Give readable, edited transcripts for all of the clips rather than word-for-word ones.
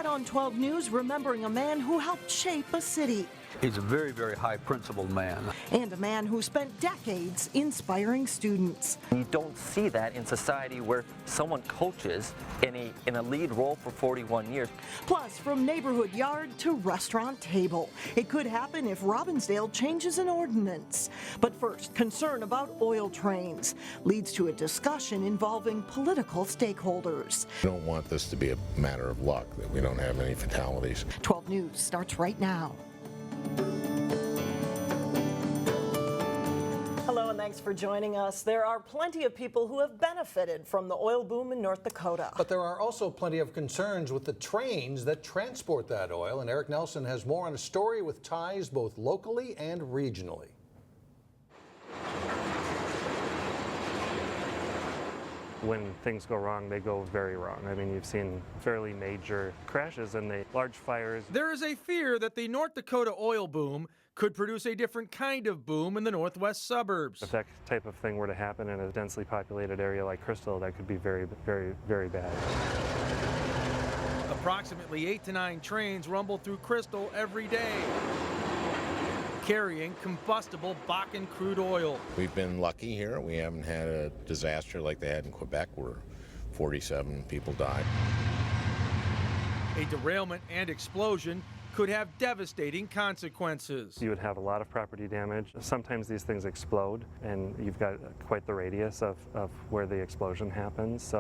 Tonight on 12 News, remembering a man who helped shape a city. He's a very, very high-principled man. And a man who spent decades inspiring students. You don't see that in society where someone coaches in a lead role for 41 years. Plus, from neighborhood yard to restaurant table. It could happen if Robbinsdale changes an ordinance. But first, concern about oil trains leads to a discussion involving political stakeholders. We don't want this to be a matter of luck, that we don't have any fatalities. 12 News starts right now. Hello and thanks for joining us. There are plenty of people who have benefited from the oil boom in North Dakota. But there are also plenty of concerns with the trains that transport that oil, and Eric Nelson has more on a story with ties both locally and regionally. When things go wrong, they go very wrong. I mean, you've seen fairly major crashes and large fires. There is a fear that the North Dakota oil boom could produce a different kind of boom in the northwest suburbs. If that type of thing were to happen in a densely populated area like Crystal, that could be very, very, very bad. Approximately 8 to 9 trains rumble through Crystal every day, carrying combustible Bakken crude oil. We've been lucky here. We haven't had a disaster like they had in Quebec where 47 people died. A derailment and explosion could have devastating consequences. You would have a lot of property damage. Sometimes these things explode, and you've got quite the radius of where the explosion happens.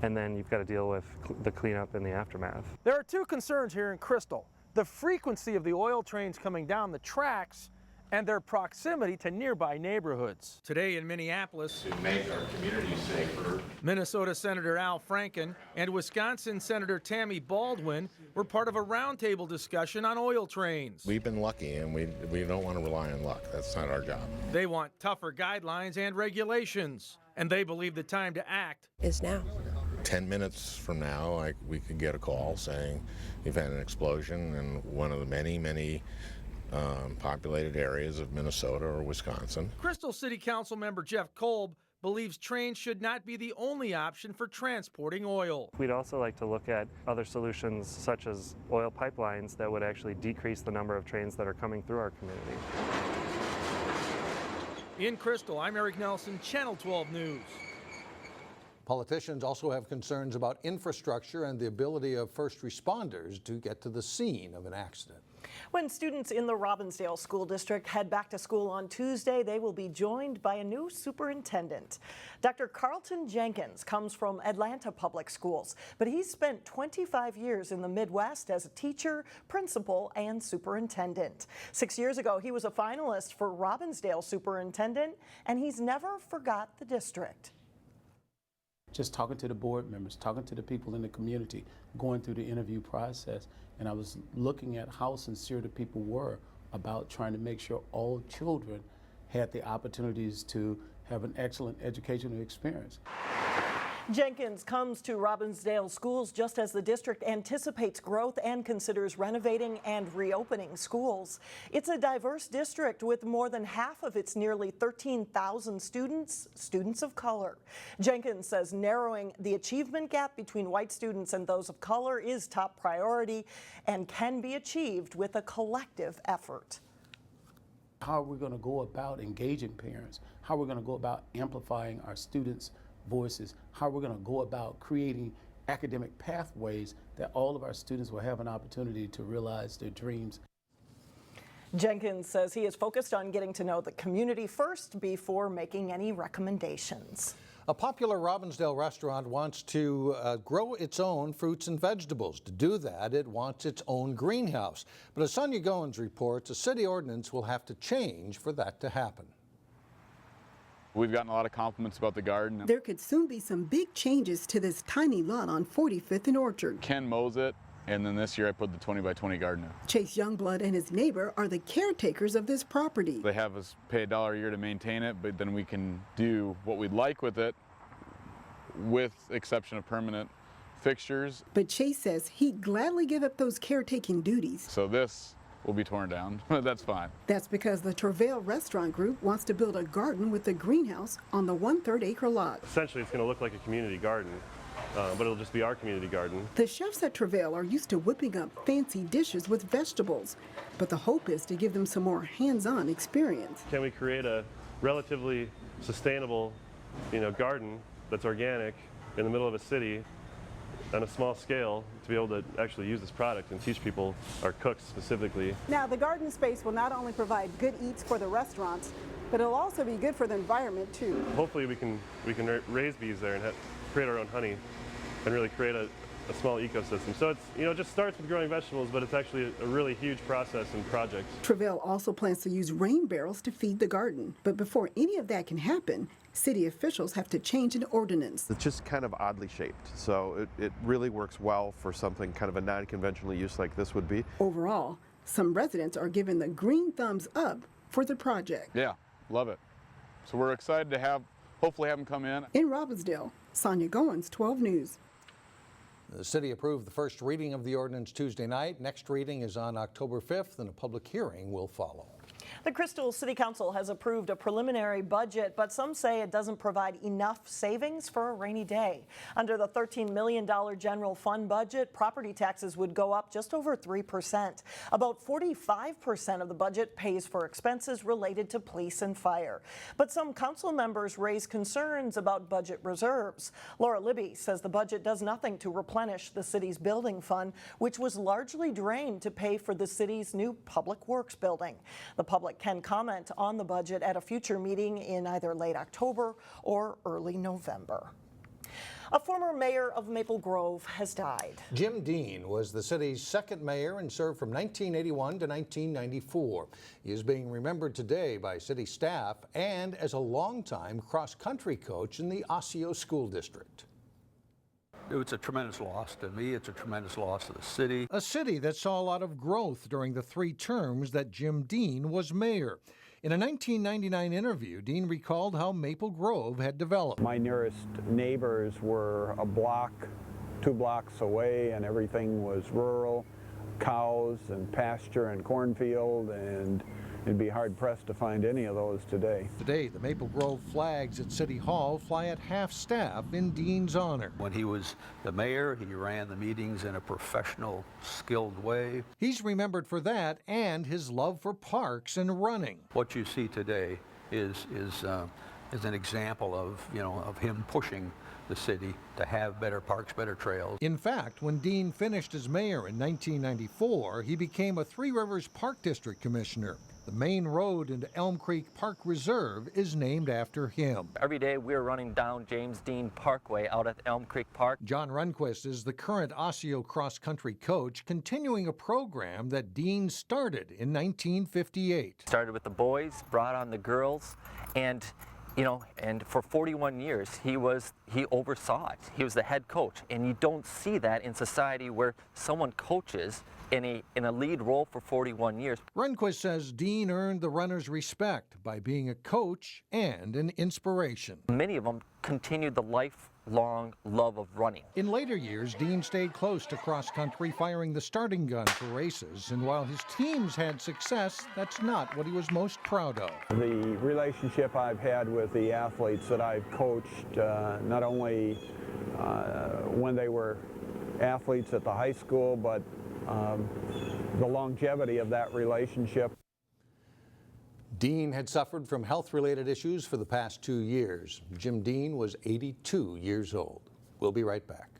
And then you've got to deal with the cleanup in the aftermath. There are two concerns here in Crystal: the frequency of the oil trains coming down the tracks and their proximity to nearby neighborhoods. Today in Minneapolis, To make our community safer. Minnesota Senator Al Franken and Wisconsin Senator Tammy Baldwin were part of a roundtable discussion on oil trains. We've been lucky, and we don't want to rely on luck. That's not our job. They want tougher guidelines and regulations, and they believe the time to act is now. 10 minutes from now, we could get a call saying we've had an explosion in one of the many populated areas of Minnesota or Wisconsin. Crystal City Council member Jeff Kolb believes trains should not be the only option for transporting oil. We'd also like to look at other solutions such as oil pipelines that would actually decrease the number of trains that are coming through our community. In Crystal, I'm Eric Nelson, Channel 12 News. Politicians also have concerns about infrastructure and the ability of first responders to get to the scene of an accident. When students in the Robbinsdale School District head back to school on Tuesday, they will be joined by a new superintendent. Dr. Carlton Jenkins comes from Atlanta Public Schools, but he's spent 25 years in the Midwest as a teacher, principal, and superintendent. 6 years ago, he was a finalist for Robbinsdale Superintendent, and he's never forgot the district. Just talking to the board members, talking to the people in the community, going through the interview process, and I was looking at how sincere the people were about trying to make sure all children had the opportunities to have an excellent educational experience. Jenkins comes to Robbinsdale schools just as the district anticipates growth and considers renovating and reopening schools. It's a diverse district with more than half of its nearly 13,000 students of color. Jenkins says narrowing the achievement gap between white students and those of color is top priority and can be achieved with a collective effort. How are we going to go about engaging parents? How are we going to go about amplifying our students' voices? How we're going to go about creating academic pathways that all of our students will have an opportunity to realize their dreams. Jenkins says he is focused on getting to know the community first before making any recommendations. A popular Robbinsdale restaurant wants to grow its own fruits and vegetables. To do that, it wants its own greenhouse. But as Sonia Goins reports, a city ordinance will have to change for that to happen. We've gotten a lot of compliments about the garden. There could soon be some big changes to this tiny lot on 45th and Orchard. Ken mows it, and then this year I put the 20 by 20 garden in. Chase Youngblood and his neighbor are the caretakers of this property. They have us pay $1 a year to maintain it, but then we can do what we'd like with it, with exception of permanent fixtures. But Chase says he'd gladly give up those caretaking duties. So this will be torn down. That's fine. That's because the Travail restaurant group wants to build a garden with a greenhouse on the 1/3 acre lot. Essentially, it's going to look like a community garden. but it'll just be our community garden. The chefs at Travail are used to whipping up fancy dishes with vegetables, but the hope is to give them some more hands-on experience. Can we create a relatively sustainable, garden that's organic in the middle of a city on a small scale to be able to actually use this product and teach people, our cooks specifically. Now, the garden space will not only provide good eats for the restaurants, but it'll also be good for the environment too. Hopefully we can raise bees there and create our own honey and really create a small ecosystem. So it's, it just starts with growing vegetables, but it's actually a really huge process and project. Travail also plans to use rain barrels to feed the garden. But before any of that can happen, city officials have to change an ordinance. It's just kind of oddly shaped, so it really works well for something kind of a non-conventional use like this would be. Overall, some residents are given the green thumbs up for the project. Yeah, love it. So we're excited to hopefully have them come in. In Robbinsdale, Sonia Goins, 12 News. The city approved the first reading of the ordinance Tuesday night. Next reading is on October 5th, and a public hearing will follow. The Crystal City Council has approved a preliminary budget, but some say it doesn't provide enough savings for a rainy day. Under the $13 million general fund budget, property taxes would go up just over 3%. About 45% of the budget pays for expenses related to police and fire. But some council members raise concerns about budget reserves. Laura Libby says the budget does nothing to replenish the city's building fund, which was largely drained to pay for the city's new public works building. The public can comment on the budget at a future meeting in either late October or early November. A former mayor of Maple Grove has died. Jim Deane was the city's second mayor and served from 1981 to 1994. He is being remembered today by city staff and as a longtime cross-country coach in the Osseo School District. It's a tremendous loss to me. It's a tremendous loss to the city. A city that saw a lot of growth during the 3 terms that Jim Deane was mayor. In a 1999 interview, Deane recalled how Maple Grove had developed. My nearest neighbors were a block, 2 blocks away, and everything was rural, cows and pasture and cornfield, and it'd be hard-pressed to find any of those today. Today, the Maple Grove flags at City Hall fly at half-staff in Deane's honor. When he was the mayor, he ran the meetings in a professional, skilled way. He's remembered for that and his love for parks and running. What you see today is an example of him pushing the city to have better parks, better trails. In fact, when Deane finished as mayor in 1994, he became a Three Rivers Park District Commissioner. The main road into Elm Creek Park Reserve is named after him. Every day we're running down James Deane Parkway out at Elm Creek Park. John Runquist is the current Osseo cross-country coach, continuing a program that Deane started in 1958. Started with the boys, brought on the girls, and for 41 years he oversaw it. He was the head coach, and you don't see that in society where someone coaches in a lead role for 41 years. Runquist says Deane earned the runners' respect by being a coach and an inspiration. Many of them continued the lifelong love of running. In later years, Deane stayed close to cross-country, firing the starting gun for races, and while his teams had success, that's not what he was most proud of. The relationship I've had with the athletes that I've coached, not only when they were athletes at the high school, but the longevity of that relationship. Deane had suffered from health-related issues for the past 2 years. Jim Deane was 82 years old. We'll be right back.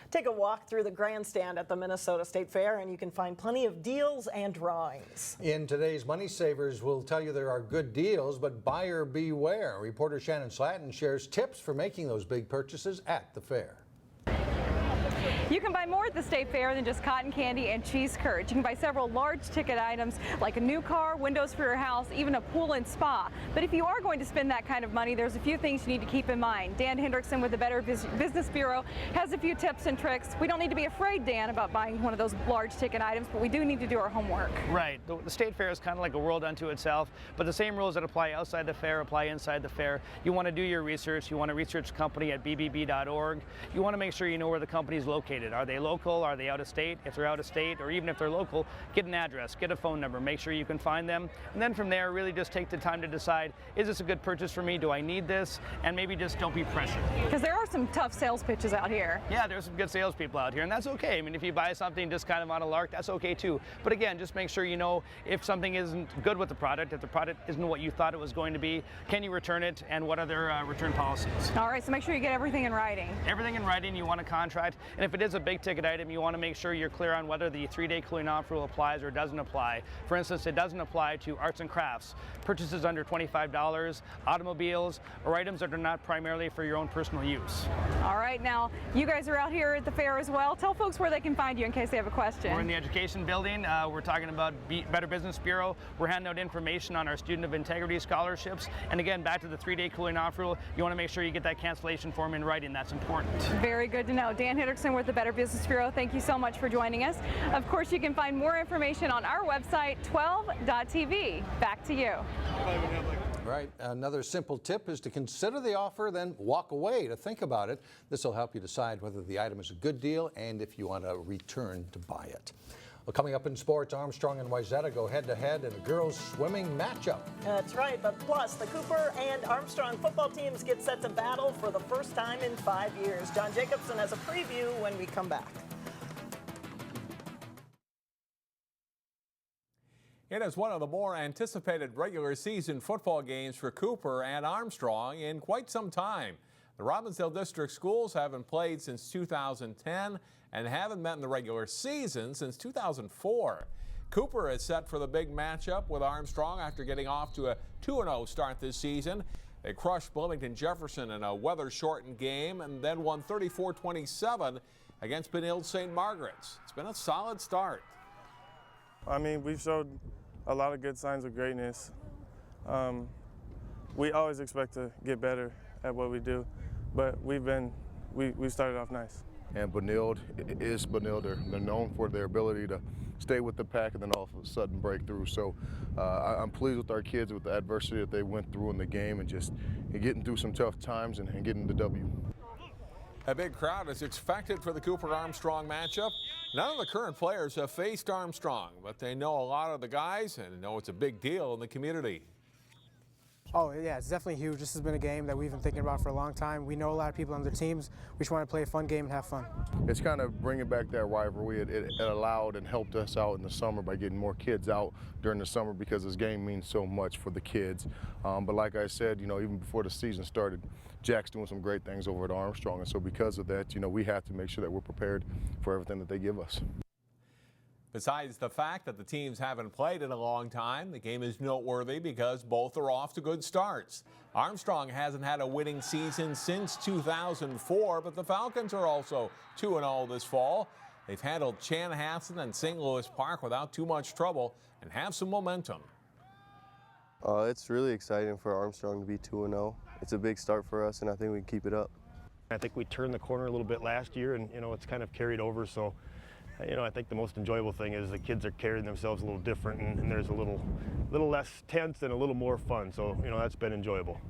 Take a walk through the grandstand at the Minnesota State Fair and you can find plenty of deals and drawings. In today's Money Savers, we'll tell you there are good deals, but buyer beware. Reporter Shannon Slatton shares tips for making those big purchases at the fair. You can buy more at the State Fair than just cotton candy and cheese curds. You can buy several large ticket items like a new car, windows for your house, even a pool and spa. But if you are going to spend that kind of money, there's a few things you need to keep in mind. Dan Hendrickson with the Better Business Bureau has a few tips and tricks. We don't need to be afraid, Dan, about buying one of those large ticket items, but we do need to do our homework. Right. The State Fair is kind of like a world unto itself, but the same rules that apply outside the fair apply inside the fair. You want to do your research. You want to research the company at bbb.org. You want to make sure you know where the company is located. located. Are they local? Are they out of state? If they're out of state, or even if they're local, get an address, get a phone number, make sure you can find them. And then from there, really just take the time to decide, is this a good purchase for me? Do I need this? And maybe just don't be pressured. Because there are some tough sales pitches out here. Yeah, there's some good salespeople out here, and that's okay. I mean, if you buy something just kind of on a lark, that's okay too. But again, just make sure you know if something isn't good with the product, if the product isn't what you thought it was going to be, can you return it, and what are their return policies? All right, so make sure you get everything in writing. Everything in writing, you want a contract, and if it is a big ticket item, you want to make sure you're clear on whether the 3-day cooling off rule applies or doesn't apply. For instance, it doesn't apply to arts and crafts, purchases under $25, automobiles, or items that are not primarily for your own personal use. All right, now you guys are out here at the fair as well. Tell folks where they can find you in case they have a question. We're in the education building. We're talking about Better Business Bureau. We're handing out information on our Student of Integrity scholarships. And again, back to the 3-day cooling off rule, you want to make sure you get that cancellation form in writing. That's important. Very good to know. Dan Hendrickson with the Better Business Bureau, thank you so much for joining us. Of course, you can find more information on our website, 12.tv. Back to you. Right. Another simple tip is to consider the offer, then walk away to think about it. This will help you decide whether the item is a good deal and if you want to return to buy it. Well, coming up in sports, Armstrong and Wayzata go head-to-head in a girls' swimming matchup. That's right, but plus the Cooper and Armstrong football teams get set to battle for the first time in 5 years. John Jacobson has a preview when we come back. It is one of the more anticipated regular season football games for Cooper and Armstrong in quite some time. The Robbinsdale District schools haven't played since 2010 and haven't met in the regular season since 2004. Cooper is set for the big matchup with Armstrong after getting off to a 2-0 start this season. They crushed Bloomington Jefferson in a weather-shortened game and then won 34-27 against Benilde St. Margaret's. It's been a solid start. I mean, we've showed a lot of good signs of greatness. We always expect to get better at what we do, but we started off nice. And Benilde is Benilde. They're known for their ability to stay with the pack and then all of a sudden break through. So I'm pleased with our kids with the adversity that they went through in the game and just getting through some tough times and getting the W. A big crowd is expected for the Cooper-Armstrong matchup. None of the current players have faced Armstrong, but they know a lot of the guys and know it's a big deal in the community. Oh, yeah, it's definitely huge. This has been a game that we've been thinking about for a long time. We know a lot of people on the teams. We just want to play a fun game and have fun. It's kind of bringing back that rivalry. It allowed and helped us out in the summer by getting more kids out during the summer because this game means so much for the kids. But like I said, even before the season started, Jack's doing some great things over at Armstrong. And so because of that, we have to make sure that we're prepared for everything that they give us. Besides the fact that the teams haven't played in a long time, the game is noteworthy because both are off to good starts. Armstrong hasn't had a winning season since 2004, but the Falcons are also 2-0 this fall. They've handled Chanhassen and St. Louis Park without too much trouble and have some momentum. It's really exciting for Armstrong to be 2-0. It's a big start for us, and I think we can keep it up. I think we turned the corner a little bit last year, and it's kind of carried over. So, I think the most enjoyable thing is the kids are carrying themselves a little different, and there's a little less tense and a little more fun. So, that's been enjoyable.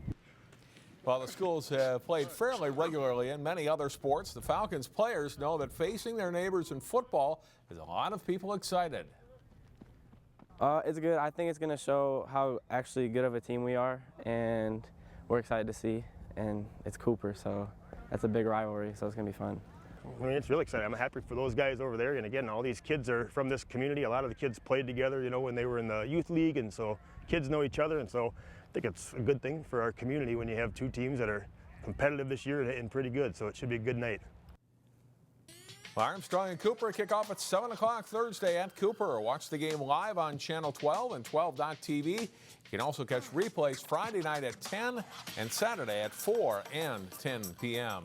While the schools have played fairly regularly in many other sports, the Falcons players know that facing their neighbors in football has a lot of people excited. It's good. I think it's going to show how actually good of a team we are, and we're excited to see. And it's Cooper, so that's a big rivalry, so it's going to be fun. I mean, it's really exciting. I'm happy for those guys over there. And again, all these kids are from this community. A lot of the kids played together, when they were in the youth league, and so kids know each other. And so I think it's a good thing for our community when you have two teams that are competitive this year and pretty good. So it should be a good night. Armstrong and Cooper kick off at 7 o'clock Thursday at Cooper. Watch the game live on Channel 12 and 12.tv. You can also catch replays Friday night at 10 and Saturday at 4 and 10 p.m.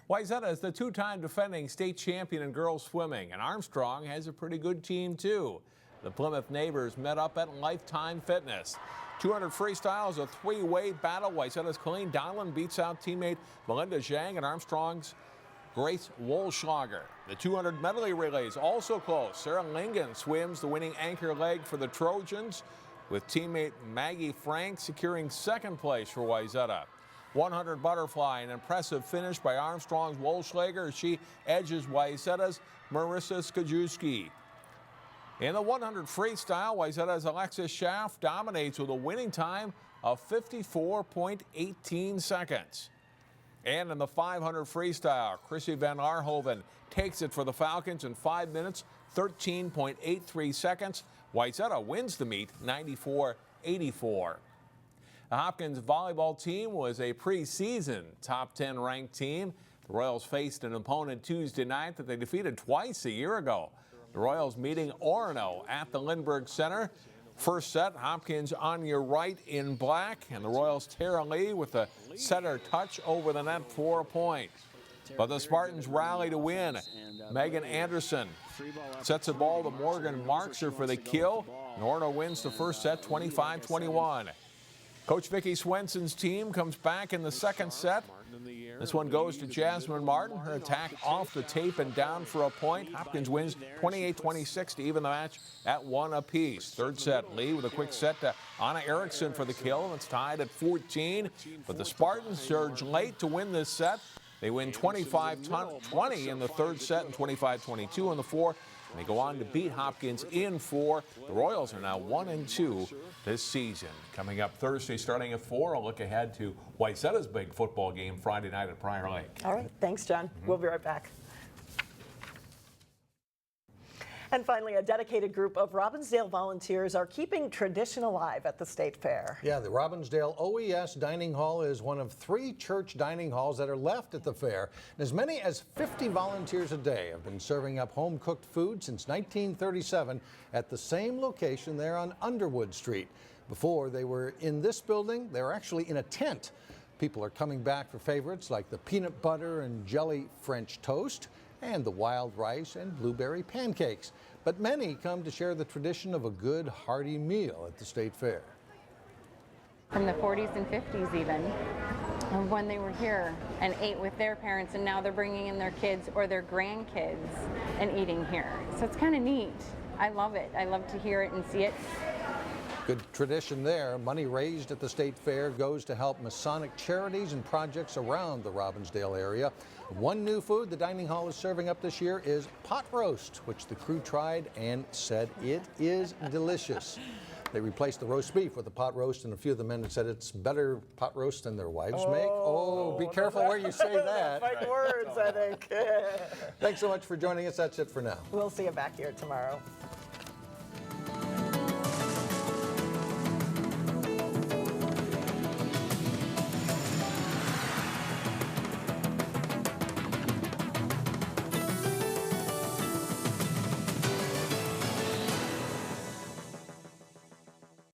Wayzata is the two-time defending state champion in girls swimming, and Armstrong has a pretty good team, too. The Plymouth neighbors met up at Lifetime Fitness. 200 freestyle is a three-way battle. Wayzata's Colleen Donlan beats out teammate Melinda Zhang and Armstrong's Grace Wolschlager. The 200 medley relay is also close. Sarah Lingen swims the winning anchor leg for the Trojans, with teammate Maggie Frank securing second place for Wayzata. 100 butterfly, an impressive finish by Armstrong's Wolschlager. She edges Wayzata's Marissa Skajewski. In the 100 freestyle, Wayzata's Alexis Schaff dominates with a winning time of 54.18 seconds. And in the 500 freestyle, Chrissy Van Arhoven takes it for the Falcons in 5 minutes, 13.83 seconds. Wayzata wins the meet 94-84. The Hopkins volleyball team was a preseason top 10 ranked team. The Royals faced an opponent Tuesday night that they defeated twice a year ago. The Royals meeting Orono at the Lindbergh Center. First set, Hopkins on your right in black, and the Royals' Tara Lee with a center touch over the net for a point. But the Spartans rally to win. Megan Anderson sets a ball to Morgan Markser for the kill. And Orono wins the first set 25-21. Coach Vicki Swenson's team comes back in the second set. This one goes to Jasmine Martin. Her attack off the tape and down for a point. Hopkins wins 28-26 to even the match at 1 apiece. Third set, Lee with a quick set to Anna Eriksson for the kill. It's tied at 14. But the Spartans surge late to win this set. They win 25-20 in the third set and 25-22 in the fourth. And they go on to beat Hopkins in 4. The Royals are now 1-2 this season. Coming up Thursday starting at 4, a look ahead to Wayzata's big football game Friday night at Prior Lake. All right, thanks, John. We'll be right back. And finally, a dedicated group of Robbinsdale volunteers are keeping tradition alive at the State Fair. Yeah, the Robbinsdale OES Dining Hall is one of 3 church dining halls that are left at the fair. And as many as 50 volunteers a day have been serving up home-cooked food since 1937 at the same location there on Underwood Street. Before they were in this building, they were actually in a tent. People are coming back for favorites like the peanut butter and jelly French toast and the wild rice and blueberry pancakes. But many come to share the tradition of a good, hearty meal at the State Fair. From the 40s and 50s even, of when they were here and ate with their parents, and now they're bringing in their kids or their grandkids and eating here. So it's kind of neat. I love it. I love to hear it and see it. Good tradition there. Money raised at the State Fair goes to help Masonic charities and projects around the Robbinsdale area. One new food the dining hall is serving up this year is pot roast, which the crew tried and said it is delicious. They replaced the roast beef with a pot roast, and a few of the men said it's better pot roast than their wives make. Oh, be careful where you say that. Fighting words, I think. Thanks so much for joining us. That's it for now. We'll see you back here tomorrow.